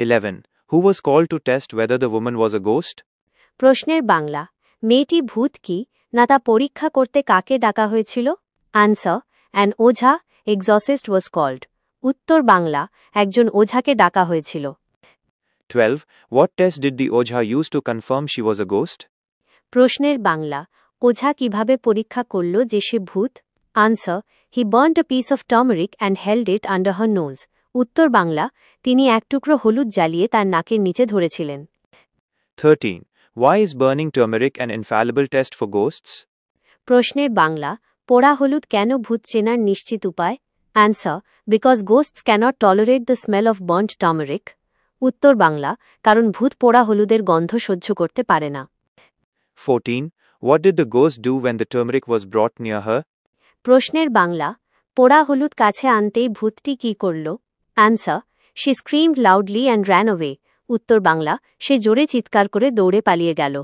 11. Who was called to test whether the woman was a ghost? প্রশ্নের বাংলা, মেয়েটি ভূত কি না তা পরীক্ষা করতে কাকে ডাকা হয়েছিল? Answer, an ojha exorcist was called. উত্তর বাংলা, একজন ওঝাকে ডাকা হয়েছিল। 12. What test did the Ojha use to confirm she was a ghost? প্রশ্নের বাংলা, ওঝা কিভাবে পরীক্ষা করল যে সে ভূত? Answer, he burned a piece of turmeric and held it under her nose. উত্তর বাংলা, তিনি এক টুকরো হলুদ জ্বালিয়ে তার নাকের নিচে ধরেছিলেন। 13. Why is burning turmeric an infallible test for ghosts? প্রশ্নের বাংলা, পোড়া হলুদ কেন ভূত চেনার নিশ্চিত উপায়? Answer, because ghosts can't tolerate the smell of burned turmeric. উত্তর বাংলা, কারণ ভূত পোড়া হলুদের গন্ধ সহ্য করতে পারে না। 14. What did the ghost do when the turmeric was brought near her? প্রশ্নের বাংলা, পোড়া হলুদ কাছে আনতেই ভূতটি কী করল? Answer, she screamed loudly and ran away. উত্তর বাংলা, সে জোরে চিৎকার করে দৌড়ে পালিয়ে গেল।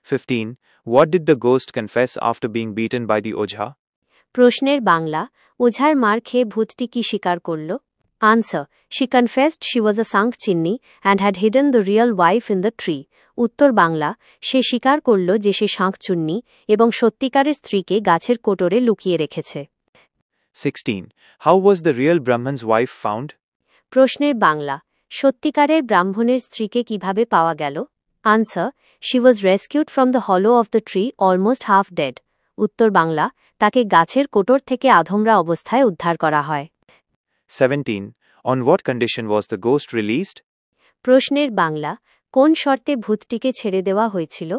15. What did the ghost confess after being beaten by the Ojha? প্রশ্নের বাংলা, ওঝার মার খেয়ে ভূতটি কি স্বীকার করল? Answer, she confessed she was a Shankchunni and had hidden the real wife in the tree. উত্তর বাংলা, সে স্বীকার করল যে সে শাঁকচুন্নি এবং সত্যিকারের স্ত্রীকে গাছের কোটরে লুকিয়ে রেখেছে। 16. How was the real Brahman's wife found? প্রশ্নের বাংলা, সত্যিকারের ব্রাহ্মণের স্ত্রীকে কিভাবে পাওয়া গেল? Answer, she was rescued from the hollow of the tree almost half dead. উত্তর বাংলা, তাকে গাছের কোটর থেকে আধমরা অবস্থায় উদ্ধার করা হয়। 17. On what condition was the ghost released? প্রশ্নের বাংলা, কোন শর্তে ভূতটিকে ছেড়ে দেওয়া হয়েছিল?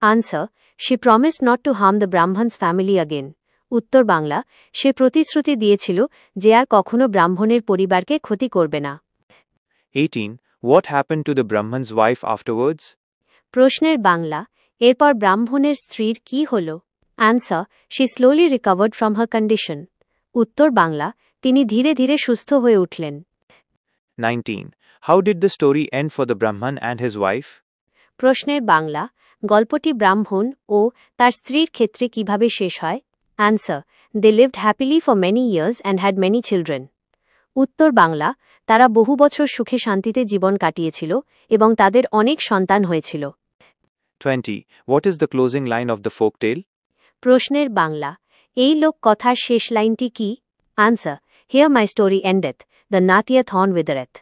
Answer, she promised not to harm the Brahmin's family again. উত্তর বাংলা, সে প্রতিশ্রুতি দিয়েছিল যে আর কখনো ব্রাহ্মণের পরিবারকে ক্ষতি করবে না। 18. What happened to the Brahman's wife afterwards? প্রশ্নের বাংলা, এরপর ব্রাহ্মণের স্ত্রীর কি হল? Answer, she slowly recovered from her condition. উত্তর বাংলা, তিনি ধীরে ধীরে সুস্থ হয়ে উঠলেন। 19. How did the story end for the Brahman and his wife? প্রশ্নের বাংলা, গল্পটি ব্রাহ্মণ ও তার স্ত্রীর ক্ষেত্রে কিভাবে শেষ হয়? Answer, they lived happily for many years and had many children. উত্তর বাংলা, তারা বহু বছর সুখে শান্তিতে জীবন কাটিয়েছিল এবং তাদের অনেক সন্তান হয়েছিল। 20. What is the closing line of the folk tale? প্রশ্নের বাংলা, এই লোক কথার শেষ লাইনটি কি? Answer, here my story endeth, the নাথিয়াথ হর্ন উইদারেথ।